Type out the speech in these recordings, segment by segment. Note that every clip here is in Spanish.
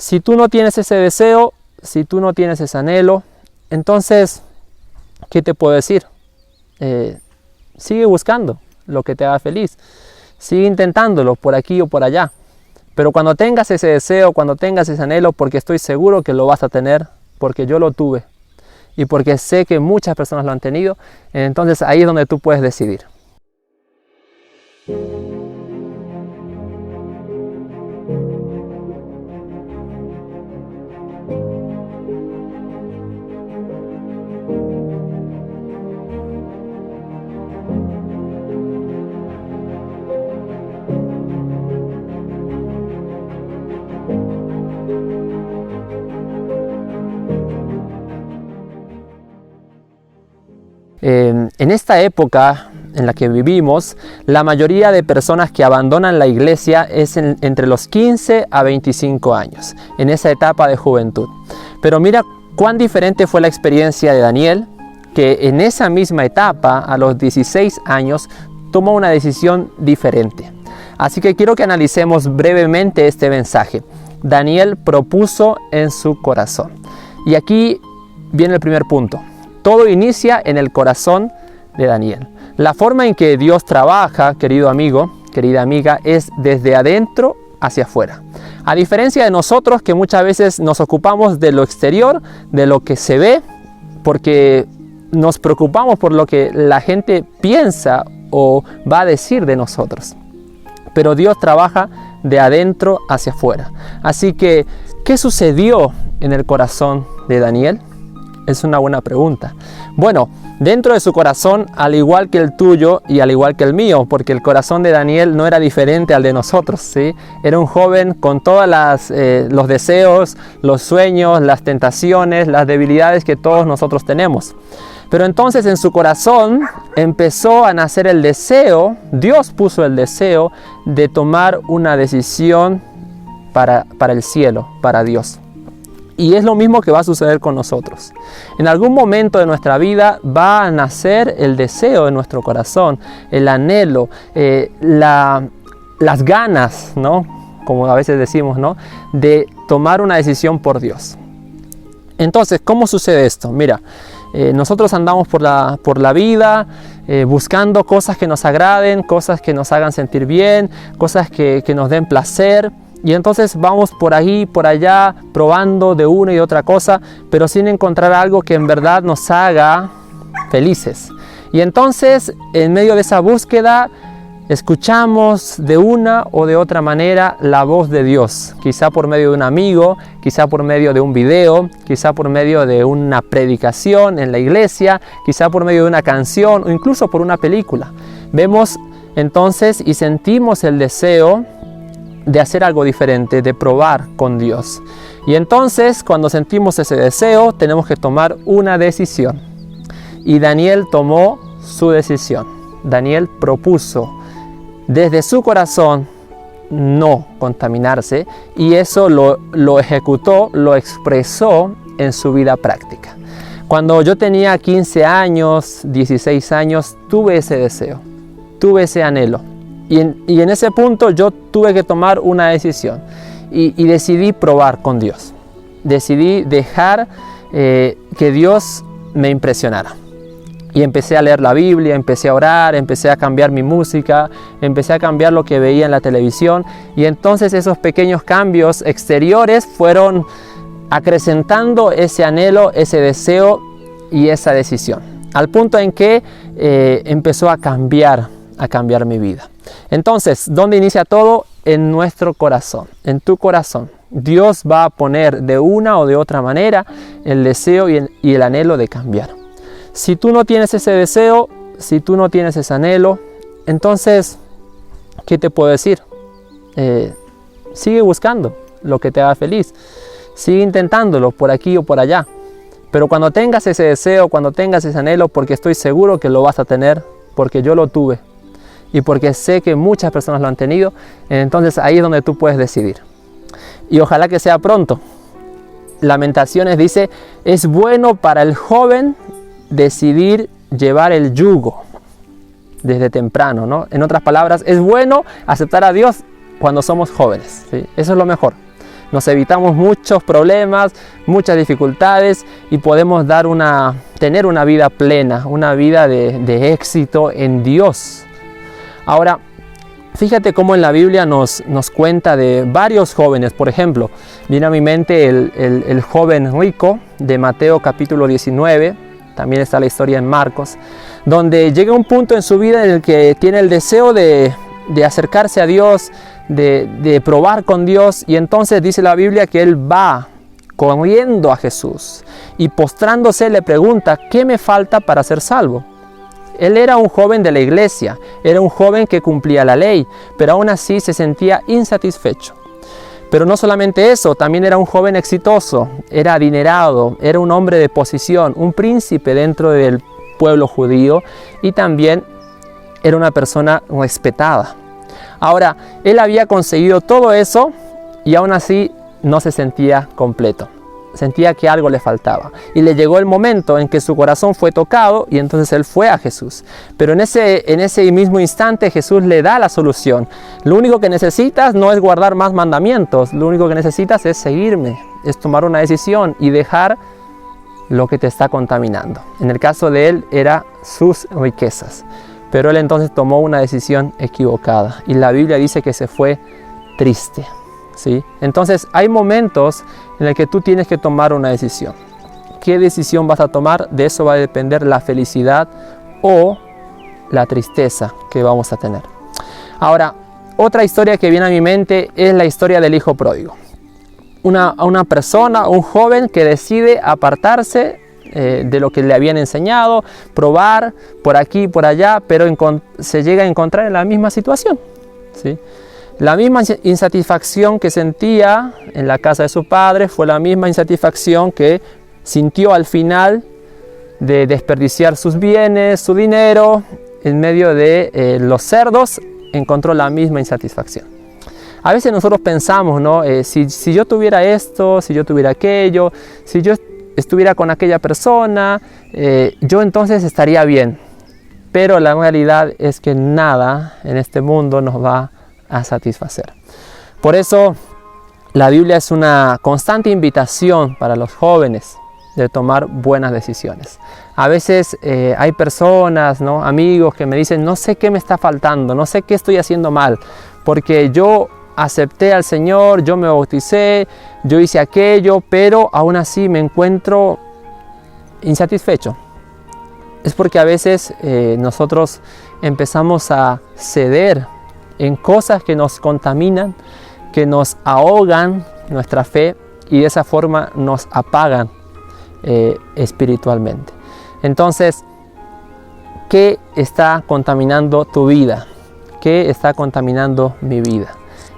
Si tú no tienes ese deseo, si tú no tienes ese anhelo, entonces, ¿qué te puedo decir? Sigue buscando lo que te haga feliz. Sigue intentándolo por aquí o por allá. Pero cuando tengas ese deseo, cuando tengas ese anhelo, porque estoy seguro que lo vas a tener, porque yo lo tuve y porque sé que muchas personas lo han tenido, entonces ahí es donde tú puedes decidir. En esta época en la que vivimos, la mayoría de personas que abandonan la iglesia es entre los 15 a 25 años, en esa etapa de juventud. Pero mira cuán diferente fue la experiencia de Daniel, que en esa misma etapa, a los 16 años, tomó una decisión diferente. Así que quiero que analicemos brevemente este mensaje. Daniel propuso en su corazón. Y aquí viene el primer punto. Todo inicia en el corazón de Daniel. La forma en que Dios trabaja, querido amigo, querida amiga, es desde adentro hacia afuera. A diferencia de nosotros que muchas veces nos ocupamos de lo exterior, de lo que se ve, porque nos preocupamos por lo que la gente piensa o va a decir de nosotros. Pero Dios trabaja de adentro hacia afuera. Así que, ¿qué sucedió en el corazón de Daniel? Es una buena pregunta. Bueno, dentro de su corazón, al igual que el tuyo y al igual que el mío, porque el corazón de Daniel no era diferente al de nosotros, ¿sí? Era un joven con todos los deseos, los sueños, las tentaciones, las debilidades que todos nosotros tenemos. Pero entonces en su corazón empezó a nacer el deseo, Dios puso el deseo de tomar una decisión para el cielo, para Dios. Y es lo mismo que va a suceder con nosotros. En algún momento de nuestra vida va a nacer el deseo de nuestro corazón, el anhelo, las ganas, ¿no? Como a veces decimos, ¿no? De tomar una decisión por Dios. Entonces, ¿cómo sucede esto? Mira, nosotros andamos por la vida buscando cosas que nos agraden, cosas que nos hagan sentir bien, cosas que nos den placer. Y entonces vamos por ahí, por allá, probando de una y otra cosa, pero sin encontrar algo que en verdad nos haga felices. Y entonces, en medio de esa búsqueda, escuchamos de una o de otra manera la voz de Dios. Quizá por medio de un amigo, quizá por medio de un video, quizá por medio de una predicación en la iglesia, quizá por medio de una canción o incluso por una película. Vemos entonces y sentimos el deseo de hacer algo diferente, de probar con Dios. Y entonces, cuando sentimos ese deseo, tenemos que tomar una decisión. Y Daniel tomó su decisión. Daniel propuso desde su corazón no contaminarse, y eso lo ejecutó, lo expresó en su vida práctica. Cuando yo tenía 15 años, 16 años, tuve ese deseo, tuve ese anhelo. Y en ese punto yo tuve que tomar una decisión y decidí probar con Dios. Decidí dejar que Dios me impresionara. Y empecé a leer la Biblia, empecé a orar, empecé a cambiar mi música, empecé a cambiar lo que veía en la televisión. Y entonces esos pequeños cambios exteriores fueron acrecentando ese anhelo, ese deseo y esa decisión. Al punto en que empezó a cambiar mi vida. Entonces, ¿dónde inicia todo? En nuestro corazón, en tu corazón. Dios va a poner de una o de otra manera el deseo y el anhelo de cambiar. Si tú no tienes ese deseo, si tú no tienes ese anhelo, entonces, ¿qué te puedo decir? Sigue buscando lo que te haga feliz. Sigue intentándolo por aquí o por allá. Pero cuando tengas ese deseo, cuando tengas ese anhelo, porque estoy seguro que lo vas a tener, porque yo lo tuve y porque sé que muchas personas lo han tenido, entonces ahí es donde tú puedes decidir. Y ojalá que sea pronto. Lamentaciones dice, es bueno para el joven decidir llevar el yugo desde temprano, ¿no? En otras palabras, es bueno aceptar a Dios cuando somos jóvenes, ¿sí? Eso es lo mejor. nos evitamos muchos problemas, muchas dificultades y podemos tener una vida plena, una vida de éxito en Dios. Ahora, fíjate cómo en la Biblia nos cuenta de varios jóvenes. Por ejemplo, viene a mi mente el joven rico de Mateo capítulo 19, también está la historia en Marcos, donde llega un punto en su vida en el que tiene el deseo de acercarse a Dios, de probar con Dios, y entonces dice la Biblia que él va corriendo a Jesús y postrándose le pregunta: ¿qué me falta para ser salvo? Él era un joven de la iglesia, era un joven que cumplía la ley, pero aún así se sentía insatisfecho. Pero no solamente eso, también era un joven exitoso, era adinerado, era un hombre de posición, un príncipe dentro del pueblo judío y también era una persona respetada. Ahora, él había conseguido todo eso y aún así no se sentía completo. Sentía que algo le faltaba. Y le llegó el momento en que su corazón fue tocado y entonces él fue a Jesús. Pero en ese mismo instante Jesús le da la solución. Lo único que necesitas no es guardar más mandamientos. Lo único que necesitas es seguirme. Es tomar una decisión y dejar lo que te está contaminando. En el caso de él era sus riquezas. Pero él entonces tomó una decisión equivocada. Y la Biblia dice que se fue triste. ¿Sí? Entonces hay momentos en el que tú tienes que tomar una decisión. ¿Qué decisión vas a tomar? De eso va a depender la felicidad o la tristeza que vamos a tener. Ahora, otra historia que viene a mi mente es la historia del hijo pródigo. Una persona, un joven que decide apartarse de lo que le habían enseñado, probar por aquí y por allá, pero se llega a encontrar en la misma situación. ¿Sí? La misma insatisfacción que sentía en la casa de su padre fue la misma insatisfacción que sintió al final de desperdiciar sus bienes, su dinero, en medio de los cerdos. Encontró la misma insatisfacción. A veces nosotros pensamos, ¿no? Si yo tuviera esto, si yo tuviera aquello, si yo estuviera con aquella persona, yo entonces estaría bien. Pero la realidad es que nada en este mundo nos va a satisfacer. Por eso la Biblia es una constante invitación para los jóvenes de tomar buenas decisiones. A veces hay personas, ¿no? Amigos que me dicen: no sé qué me está faltando, no sé qué estoy haciendo mal, porque yo acepté al Señor, yo me bauticé, yo hice aquello, pero aún así me encuentro insatisfecho. Es porque a veces nosotros empezamos a ceder en cosas que nos contaminan, que nos ahogan nuestra fe y de esa forma nos apagan espiritualmente. Entonces, ¿qué está contaminando tu vida? ¿Qué está contaminando mi vida?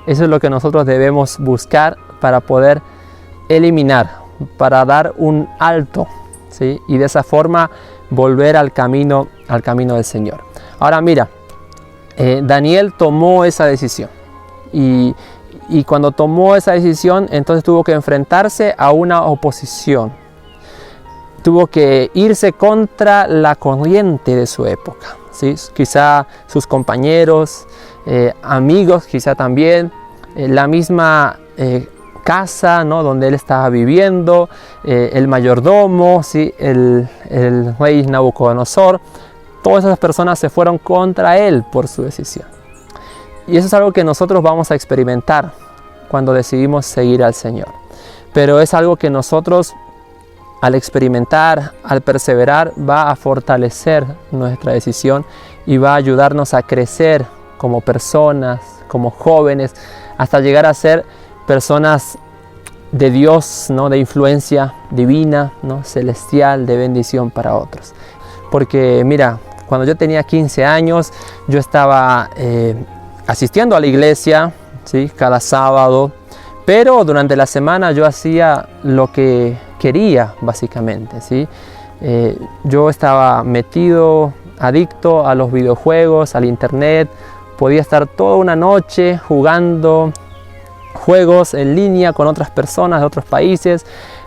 Eso es lo que nosotros debemos buscar para poder eliminar, para dar un alto, ¿sí? Y de esa forma volver al camino del Señor. Ahora mira, Daniel tomó esa decisión y cuando tomó esa decisión entonces tuvo que enfrentarse a una oposición, tuvo que irse contra la corriente de su época, ¿sí? Quizá sus compañeros, amigos quizá también, la misma casa, ¿no? Donde él estaba viviendo, el mayordomo, ¿sí? el rey Nabucodonosor. Todas esas personas se fueron contra él por su decisión. Y eso es algo que nosotros vamos a experimentar cuando decidimos seguir al Señor. Pero es algo que nosotros, al experimentar, al perseverar, va a fortalecer nuestra decisión y va a ayudarnos a crecer como personas, como jóvenes, hasta llegar a ser personas de Dios, ¿no? De influencia divina, ¿no? Celestial, de bendición para otros. Porque mira, cuando yo tenía 15 años, yo estaba asistiendo a la iglesia, ¿sí? Cada sábado, pero durante la semana yo hacía lo que quería, básicamente, ¿sí? Yo estaba metido, adicto a los videojuegos, al internet, podía estar toda una noche jugando juegos en línea con otras personas de otros países,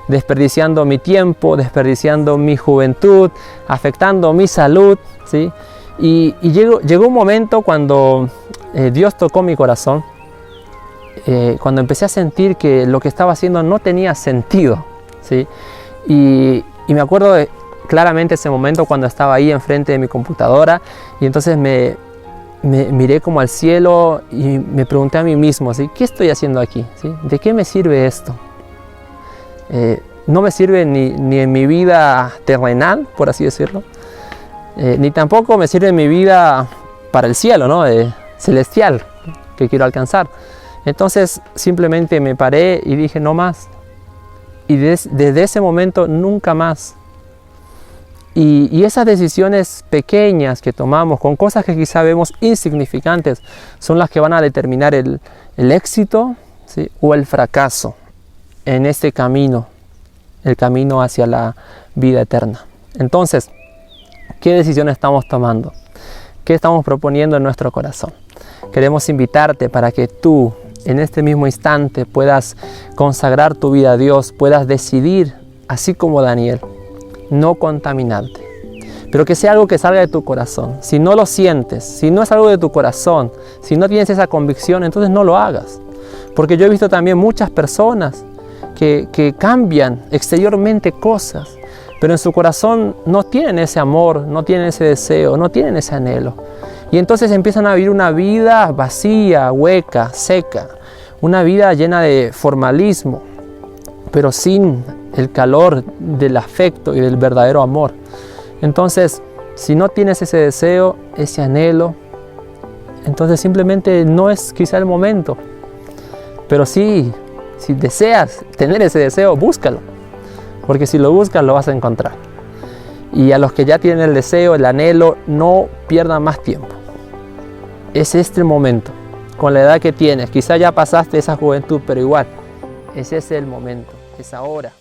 desperdiciando mi tiempo, desperdiciando mi juventud, afectando mi salud, ¿sí? Y llegó un momento cuando Dios tocó mi corazón cuando empecé a sentir que lo que estaba haciendo no tenía sentido, ¿sí? Y me acuerdo claramente ese momento cuando estaba ahí enfrente de mi computadora y entonces me miré como al cielo y me pregunté a mí mismo, ¿sí? ¿Qué estoy haciendo aquí? ¿Sí? ¿De qué me sirve esto? No me sirve ni en mi vida terrenal, por así decirlo, ni tampoco me sirve en mi vida para el cielo, ¿no? Celestial, que quiero alcanzar. Entonces simplemente me paré y dije no más. Y desde ese momento nunca más. Y esas decisiones pequeñas que tomamos con cosas que quizá vemos insignificantes son las que van a determinar el éxito, ¿sí? O el fracaso en este camino, el camino hacia la vida eterna. Entonces, ¿qué decisión estamos tomando? ¿Qué estamos proponiendo en nuestro corazón? Queremos invitarte para que tú en este mismo instante puedas consagrar tu vida a Dios, puedas decidir, así como Daniel, no contaminarte, pero que sea algo que salga de tu corazón. Si no lo sientes, si no es algo de tu corazón, si no tienes esa convicción, entonces no lo hagas. Porque yo he visto también muchas personas que cambian exteriormente cosas, pero en su corazón no tienen ese amor, no tienen ese deseo, no tienen ese anhelo. Y entonces empiezan a vivir una vida vacía, hueca, seca, una vida llena de formalismo, pero sin el calor del afecto y del verdadero amor. Entonces, si no tienes ese deseo, ese anhelo, entonces simplemente no es quizá el momento. Pero sí, si deseas tener ese deseo, búscalo. Porque si lo buscas, lo vas a encontrar. Y a los que ya tienen el deseo, el anhelo, no pierdan más tiempo. Es este el momento, con la edad que tienes. Quizá ya pasaste esa juventud, pero igual, ese es el momento, es ahora.